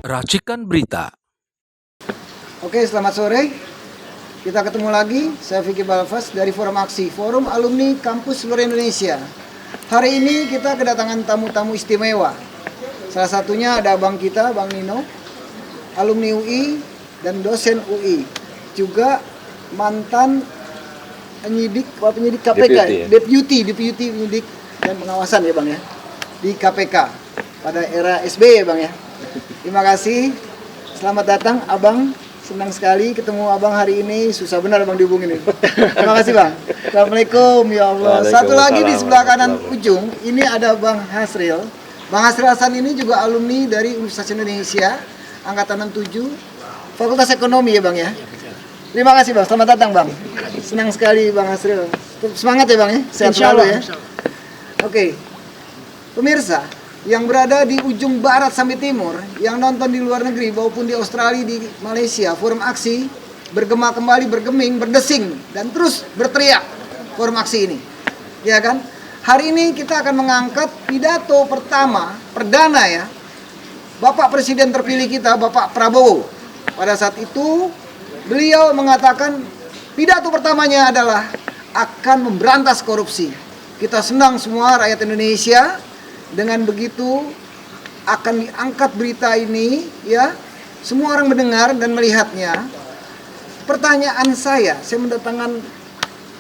Racikan Berita. Oke, selamat sore. Kita ketemu lagi. Saya Vicky Balfas dari Forum Aksi, Forum Alumni Kampus Seluruh Indonesia. Hari ini kita kedatangan tamu-tamu istimewa. Salah satunya ada abang kita, Bang Nino, alumni UI dan dosen UI. Juga mantan penyidik KPK, deputy penyidik dan pengawasan ya Bang ya, di KPK pada era SBY ya Bang ya. Terima kasih. Selamat datang Abang. Senang sekali ketemu Abang hari ini. Susah benar Abang dihubungin ini. Terima kasih Bang. Assalamualaikum ya Allah. Satu lagi di sebelah kanan ujung ini ada Bang Hasril. Bang Hasril Hasan ini juga alumni dari Universitas Indonesia angkatan 67 Fakultas Ekonomi ya Bang ya. Terima kasih Bang. Selamat datang Bang. Senang sekali Bang Hasril. Semangat ya Bang ya. Sehat selalu ya. Oke. Pemirsa yang berada di ujung barat sampai timur, yang nonton di luar negeri maupun di Australia, di Malaysia, Forum Aksi bergema kembali, bergeming, berdesing dan terus berteriak Forum Aksi ini. Ya kan? Hari ini kita akan mengangkat pidato pertama, perdana ya, Bapak Presiden terpilih kita, Bapak Prabowo. Pada saat itu beliau mengatakan pidato pertamanya adalah akan memberantas korupsi. Kita senang semua rakyat Indonesia. Dengan begitu akan diangkat berita ini ya, semua orang mendengar dan melihatnya. Pertanyaan saya mendatangkan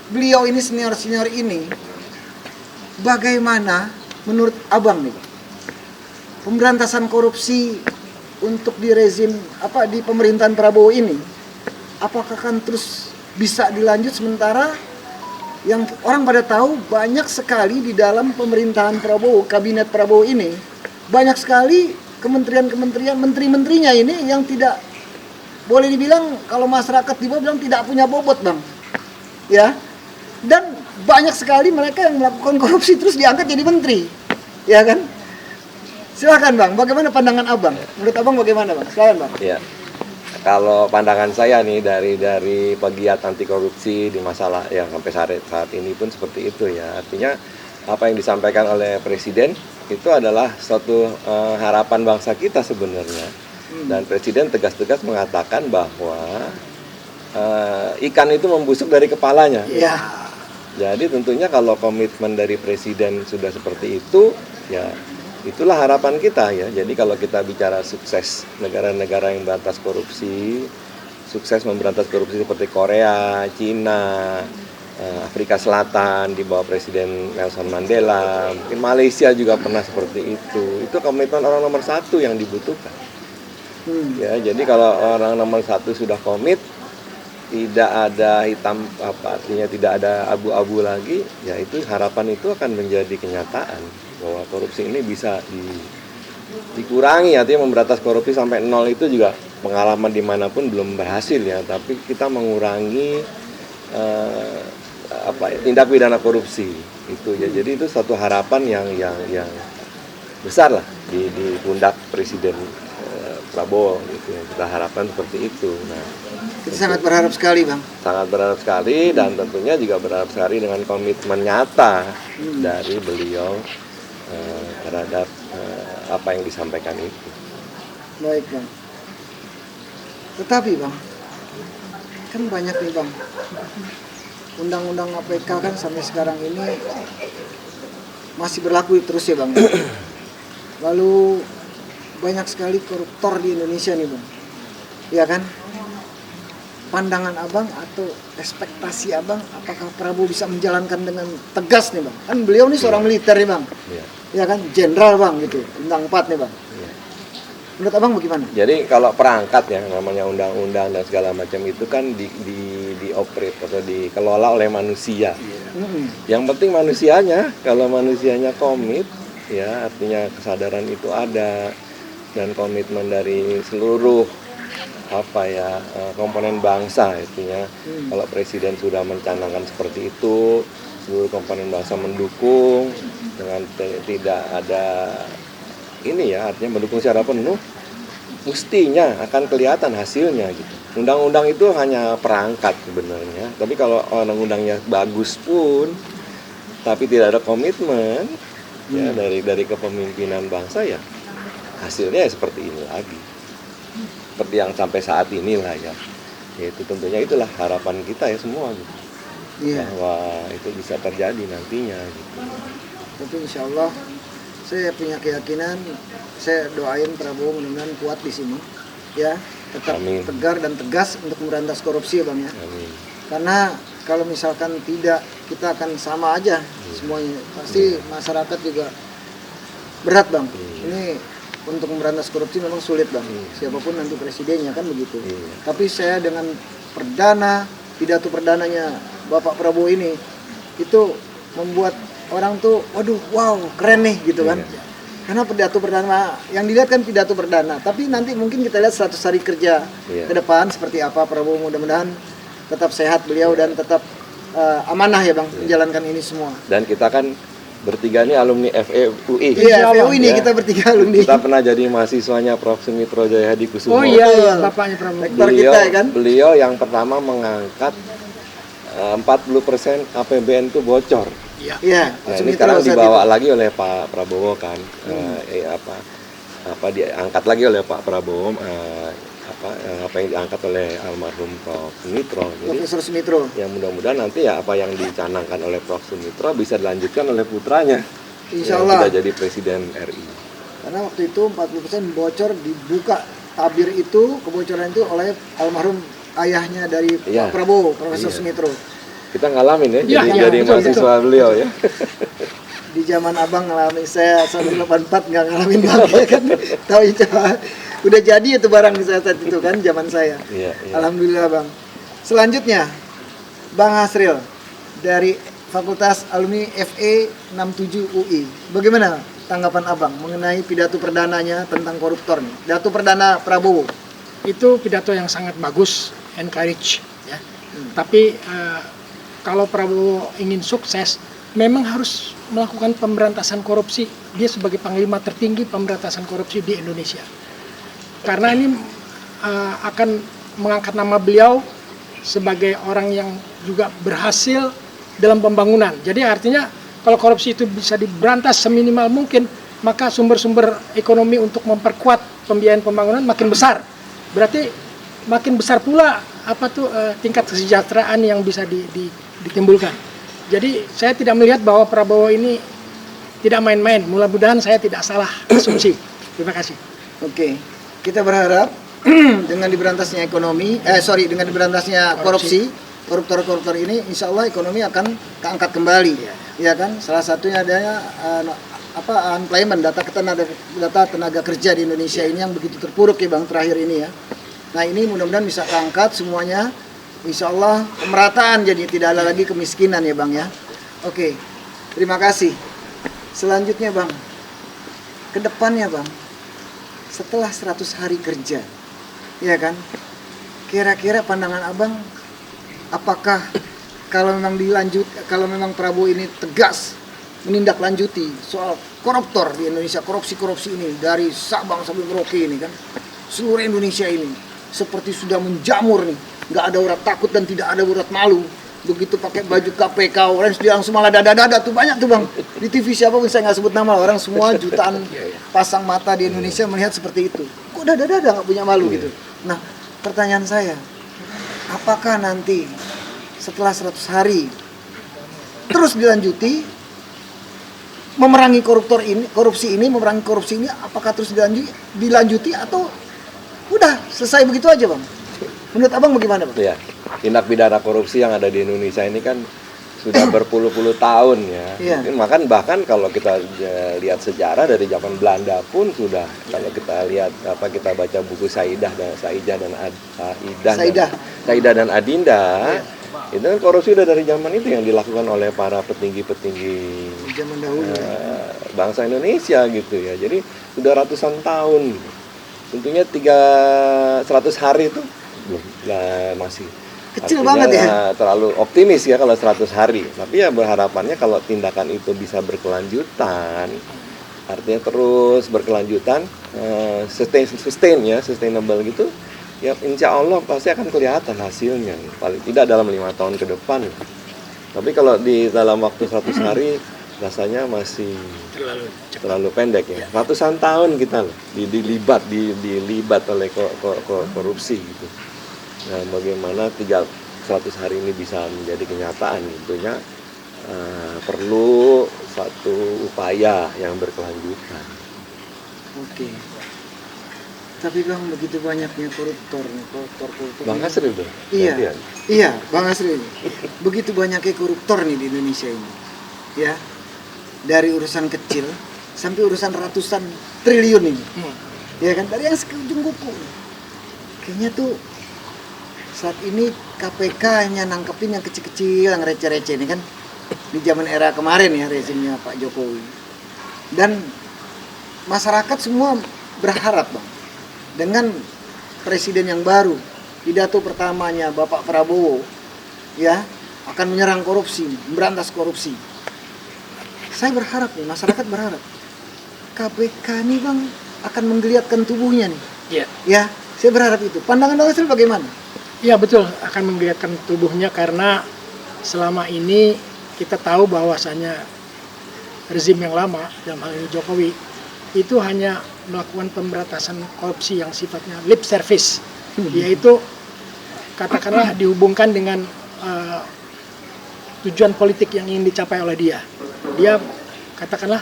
beliau ini, senior ini, bagaimana menurut Abang nih pemberantasan korupsi untuk di rezim di pemerintahan Prabowo ini, apakah akan terus bisa dilanjut sementara yang orang pada tahu banyak sekali di dalam pemerintahan Prabowo, kabinet Prabowo ini, banyak sekali kementerian-kementerian, menteri-menterinya ini yang tidak, boleh dibilang kalau masyarakat di bawah bilang tidak punya bobot Bang. Ya. Dan banyak sekali mereka yang melakukan korupsi terus diangkat jadi menteri. Ya kan? Silakan Bang, bagaimana pandangan Abang? Menurut Abang bagaimana Bang? Silakan Bang. Ya. Kalau pandangan saya nih dari pegiat anti korupsi di masalah yang sampai saat ini pun seperti itu ya. Artinya apa yang disampaikan oleh Presiden itu adalah suatu harapan bangsa kita sebenarnya. Dan Presiden tegas-tegas mengatakan bahwa ikan itu membusuk dari kepalanya. Ya. Jadi tentunya kalau komitmen dari Presiden sudah seperti itu, ya itulah harapan kita ya. Jadi kalau kita bicara sukses negara-negara yang memberantas korupsi, sukses memberantas korupsi seperti Korea, Cina, Afrika Selatan di bawah Presiden Nelson Mandela, mungkin Malaysia juga pernah seperti itu. Itu komitmen orang nomor satu yang dibutuhkan. Ya, jadi kalau orang nomor satu sudah komit, tidak ada hitam artinya tidak ada abu-abu lagi, ya itu harapan itu akan menjadi kenyataan bahwa korupsi ini bisa dikurangi. Artinya memberantas korupsi sampai nol itu juga pengalaman dimanapun belum berhasil ya, tapi kita mengurangi tindak pidana korupsi itu ya. Jadi itu satu harapan yang besar lah di pundak Presiden Prabowo gitu ya. Kita harapkan seperti itu. Nah, kita sangat berharap sekali Bang. Sangat berharap sekali, dan tentunya juga berharap sekali dengan komitmen nyata dari beliau terhadap apa yang disampaikan itu. Baik Bang. Tetapi Bang, kan banyak nih Bang, undang-undang KPK kan sampai sekarang ini masih berlaku terus ya Bang. Lalu banyak sekali koruptor di Indonesia nih Bang. Iya kan? Pandangan Abang atau ekspektasi Abang, apakah Prabowo bisa menjalankan dengan tegas nih Bang? Kan beliau nih seorang militer nih Bang. Ya kan, jenderal Bang gitu, bintang 4 nih Bang. Menurut Abang bagaimana? Jadi kalau perangkat ya, namanya undang-undang dan segala macam itu kan dioperate atau dikelola oleh manusia. Yang penting manusianya, kalau manusianya komit, ya artinya kesadaran itu ada, dan komitmen dari seluruh komponen bangsa. Artinya kalau Presiden sudah mencanangkan seperti itu, seluruh komponen bangsa mendukung dengan tidak ada artinya mendukung secara penuh, mestinya akan kelihatan hasilnya gitu. Undang-undang itu hanya perangkat sebenarnya, tapi kalau undang-undangnya bagus pun tapi tidak ada komitmen dari kepemimpinan bangsa, ya hasilnya ya seperti ini lagi. seperti yang sampai saat inilah ya. Yaitu tentunya itulah harapan kita ya semua gitu. Iya. Bahwa itu bisa terjadi nantinya gitu. Tapi insya Allah saya punya keyakinan, saya doain Prabowo mudah-mudahan kuat di sini, ya, tetap Amin. tegar dan tegas untuk memberantas korupsi ya Bang ya. Amin. Karena kalau misalkan tidak, kita akan sama aja semuanya. Pasti masyarakat juga berat Bang. Ini untuk memberantas korupsi memang sulit Bang. Siapapun nanti presidennya kan begitu. Tapi saya dengan pidato perdananya Bapak Prabowo ini, itu membuat orang tuh, waduh, wow, keren nih gitu kan. Karena pidato perdana, yang dilihat kan pidato perdana. Tapi nanti mungkin kita lihat 100 hari kerja ke depan seperti apa Prabowo, mudah-mudahan tetap sehat beliau dan tetap amanah ya Bang menjalankan ini semua. Dan kita kan bertiga ini alumni FEUI. Iya, FEU ini kita bertiga alumni. Kita pernah jadi mahasiswanya Prof. Sumitro Jaya Hadi Kusumo. Oh iya, bapaknya Prabowo. Rektor kita ya kan. Beliau yang pertama mengangkat 40% APBN itu bocor. Iya, Nah, ini Sumitro sekarang saat dibawa itu. lagi oleh Pak Prabowo kan. Diangkat lagi oleh Pak Prabowo apa yang diangkat oleh almarhum Prof. Sumitro. Jadi Profesor Sumitro. ya mudah-mudahan nanti ya apa yang dicanangkan oleh Prof. Sumitro bisa dilanjutkan oleh putranya. Insya yang Allah. sudah jadi presiden RI. Karena waktu itu 40% bocor, dibuka tabir itu, kebocoran itu oleh almarhum ayahnya dari Iya. Pak Prabowo, Profesor Iya. Sumitro. Kita ngalamin ya, Iya, jadi betul, mahasiswa beliau ya. Di zaman abang ngalamin, saya 184 nggak ngalamin lagi ya kan. Tahu itu, udah jadi itu barang di saat itu kan, zaman saya. Iya, iya. Alhamdulillah Bang. Selanjutnya, Bang Hasril dari Fakultas Alumni FE 67 UI. Bagaimana tanggapan Abang mengenai pidato perdananya tentang koruptor nih? Pidato perdana Prabowo. Itu pidato yang sangat bagus, encourage ya. Tapi kalau Prabowo ingin sukses, memang harus melakukan pemberantasan korupsi. Dia sebagai panglima tertinggi pemberantasan korupsi di Indonesia. Karena ini akan mengangkat nama beliau sebagai orang yang juga berhasil dalam pembangunan. Jadi artinya kalau korupsi itu bisa diberantas seminimal mungkin, maka sumber-sumber ekonomi untuk memperkuat pembiayaan pembangunan makin besar. Berarti makin besar pula tingkat kesejahteraan yang bisa ditimbulkan. Jadi saya tidak melihat bahwa Prabowo ini tidak main-main. Mudah-mudahan saya tidak salah asumsi. Terima kasih. Oke, kita berharap dengan diberantasnya dengan diberantasnya korupsi, koruptor-koruptor ini, insya Allah ekonomi akan keangkat kembali, ya kan? Salah satunya adanya unemployment, data tenaga kerja di Indonesia ini yang begitu terpuruk ya Bang terakhir ini ya. Nah ini mudah-mudahan bisa keangkat semuanya, insya Allah pemerataan, jadi tidak ada lagi kemiskinan ya Bang ya. Oke, terima kasih. Selanjutnya Bang, ke depannya Bang, setelah 100 hari kerja, ya kan? Kira-kira pandangan Abang, apakah kalau memang Prabowo ini tegas menindaklanjuti soal koruptor di Indonesia, korupsi ini dari Sabang sampai Merauke ini kan, seluruh Indonesia ini seperti sudah menjamur nih, nggak ada urat takut dan tidak ada urat malu. Begitu pakai baju KPK, orang dia langsung malah dada tuh banyak tuh Bang. Di TV siapa pun saya nggak sebut nama, orang semua jutaan pasang mata di Indonesia melihat seperti itu. Kok dada nggak punya malu gitu. Nah, pertanyaan saya, apakah nanti setelah 100 hari terus dilanjuti memerangi korupsi ini, apakah terus dilanjuti atau udah selesai begitu aja Bang? Menurut Abang bagaimana Bang? Ya, tindak pidana korupsi yang ada di Indonesia ini kan sudah berpuluh-puluh tahun ya. Iya. Bahkan kalau kita lihat sejarah dari zaman Belanda pun sudah, kalau kita lihat kita baca buku Saidah dan Adinda, itu kan korupsi udah dari zaman itu yang dilakukan oleh para petinggi-petinggi Zaman dahulu. Bangsa Indonesia gitu ya. Jadi sudah ratusan tahun. Tentunya 100 hari itu masih Kecil artinya banget ya. Terlalu optimis ya kalau 100 hari. Tapi ya berharapannya kalau tindakan itu bisa berkelanjutan, artinya terus berkelanjutan, sustainable gitu, ya insya Allah pasti akan kelihatan hasilnya. Paling tidak dalam 5 tahun ke depan. Tapi kalau di dalam waktu 100 hari rasanya masih Terlalu cepat. terlalu pendek ya. Ratusan tahun kita loh dilibat oleh korupsi gitu. Nah, bagaimana 100 hari ini bisa menjadi kenyataan tentunya perlu satu upaya yang berkelanjutan. Oke. Tapi Bang, begitu banyaknya koruptor. Bang Asri udah. Iya, gantian. iya, Bang Asri. Begitu banyaknya koruptor nih di Indonesia ini, ya, dari urusan kecil sampai urusan ratusan triliun ini, ya kan, dari yang sekujung kuku. Kayaknya tuh saat ini KPK hanya nangkepin yang kecil-kecil, yang receh-receh ini kan, di zaman era kemarin ya rezimnya Pak Jokowi. Dan masyarakat semua berharap Bang, dengan presiden yang baru, pidato pertamanya Bapak Prabowo ya akan menyerang korupsi, memberantas korupsi. Saya berharap nih, masyarakat berharap KPK nih Bang akan menggeliatkan tubuhnya nih. Iya. Ya, saya berharap itu. Pandangan Bang Asri bagaimana? Iya betul, akan menggeliatkan tubuhnya karena selama ini kita tahu bahwasanya rezim yang lama, dalam hal ini Jokowi, itu hanya melakukan pemberantasan korupsi yang sifatnya lip service, yaitu katakanlah dihubungkan dengan tujuan politik yang ingin dicapai oleh dia. Dia katakanlah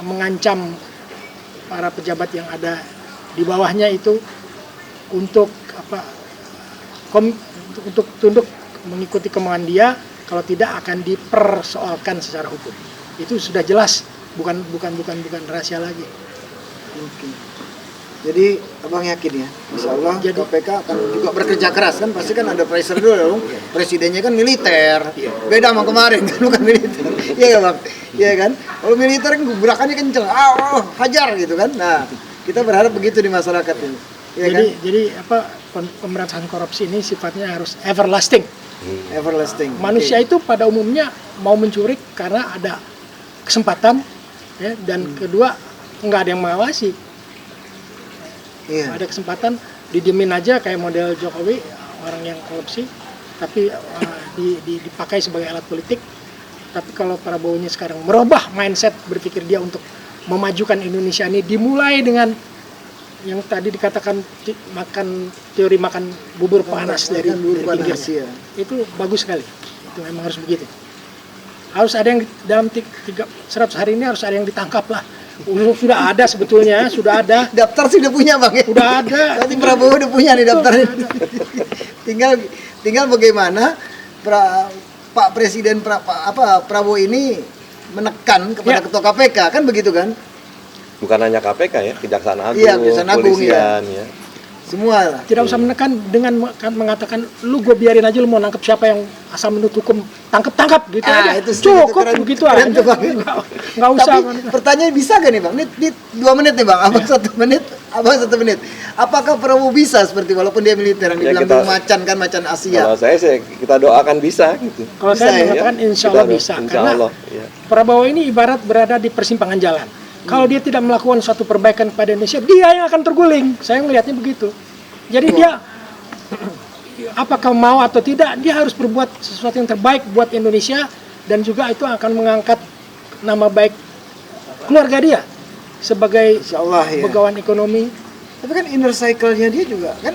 mengancam para pejabat yang ada di bawahnya itu untuk untuk tunduk mengikuti kemauan dia, kalau tidak akan dipersoalkan secara hukum. Itu sudah jelas, bukan rahasia lagi. Oke. Jadi abang yakin ya, insya Allah KPK akan juga bekerja keras kan, pasti kan ada pressure dulu dong. Presidennya kan militer, beda sama kemarin kan, bukan militer. Iya kan bang? Iya kan? Kalau militer kan gerakannya kenceng, hajar gitu kan. Nah, kita berharap begitu di masyarakat ini. Ya Jadi pemberantasan korupsi ini sifatnya harus everlasting. Everlasting. Manusia itu pada umumnya mau mencuri karena ada kesempatan, ya, dan kedua nggak ada yang mengawasi. Iya. Ada kesempatan didiemin aja kayak model Jokowi, orang yang korupsi, tapi dipakai sebagai alat politik. Tapi kalau Prabowo-nya sekarang merubah mindset berpikir dia untuk memajukan Indonesia ini, dimulai dengan yang tadi dikatakan teori makan bubur panas dari pinggirnya. Ya. Itu bagus sekali. Itu memang harus begitu. Harus ada yang dalam 100 hari ini harus ada yang ditangkap lah. Sudah ada sebetulnya, sudah ada. Daftar sih udah punya bang ya. Udah ada. Nanti Prabowo udah punya nih daftarnya. tinggal bagaimana Pak Presiden Prabowo ini menekan kepada Ketua KPK kan begitu kan? Bukan hanya KPK ya, Kejaksaan Agung, Iya, Kejaksaan Agung, Kepolisian ya. Semua lah. Tidak usah menekan dengan mengatakan lu gue biarin aja, lu mau nangkep siapa yang asal menurut hukum tangkap gitu aja. Itu cukup keren, begitu keren aja. tuh, Bang. Nggak usah. Tapi pertanyaan bisa gak nih bang? Ini 2 menit nih bang, abang 1 menit, abang 1 menit. Apakah Prabowo bisa seperti walaupun dia militer yang dibilang macan Asia? Kalau saya kita doakan bisa gitu. Kalau saya mengatakan insya Allah bisa. Karena Prabowo ini ibarat berada di persimpangan jalan. Kalau dia tidak melakukan suatu perbaikan pada Indonesia, dia yang akan terguling. Saya melihatnya begitu. Jadi dia apakah mau atau tidak, dia harus berbuat sesuatu yang terbaik buat Indonesia, dan juga itu akan mengangkat nama baik keluarga dia sebagai pegawai ekonomi. Tapi kan inner cycle-nya dia juga kan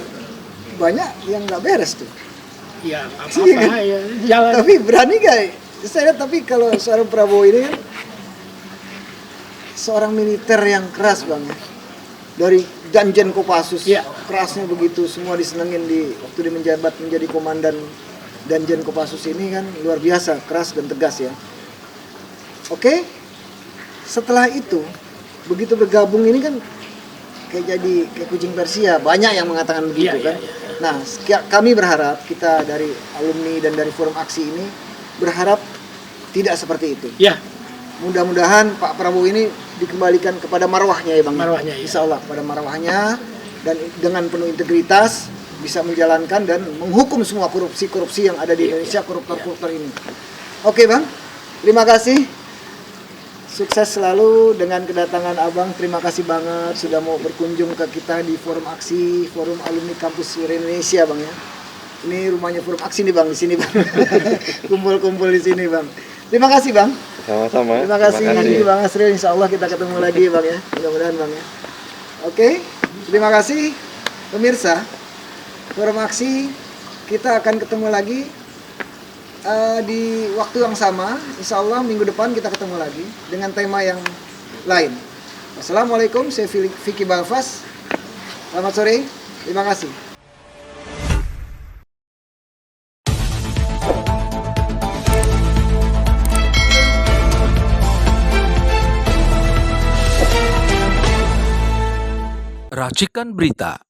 banyak yang nggak beres tuh. Ya apa-apa ya jalan. Tapi berani gak? Saya lihat tapi kalau seorang Prabowo ini kan seorang militer yang keras bang ya. Dari Danjen Kopassus, kerasnya begitu, semua disenengin waktu dia menjabat menjadi komandan Danjen Kopassus ini kan luar biasa, keras dan tegas ya. Oke, setelah itu begitu bergabung ini kan kayak kucing Persia, banyak yang mengatakan begitu kan. Nah, kami berharap, kita dari alumni dan dari Forum Aksi ini berharap tidak seperti itu. Ya. Mudah-mudahan Pak Prabowo ini dikembalikan kepada marwahnya ya Bang. Marwahnya, Insya Allah kepada marwahnya, dan dengan penuh integritas bisa menjalankan dan menghukum semua korupsi yang ada di Indonesia, koruptor ini. Oke Bang, terima kasih. Sukses selalu dengan kedatangan Abang. Terima kasih banget sudah mau berkunjung ke kita di Forum Aksi, Forum Alumni Kampus Indonesia Bang ya. Ini rumahnya Forum Aksi nih Bang, di sini Bang. Kumpul-kumpul di sini Bang. Terima kasih Bang. Sama-sama. Terima kasih Bang Asril. Insya Allah kita ketemu lagi Bang ya. Mudah-mudahan Bang ya. Oke, terima kasih pemirsa. Forum Aksi kita akan ketemu lagi di waktu yang sama. Insya Allah minggu depan kita ketemu lagi dengan tema yang lain. Assalamualaikum, saya Vicky Balfas. Selamat sore, terima kasih. Racikan Berita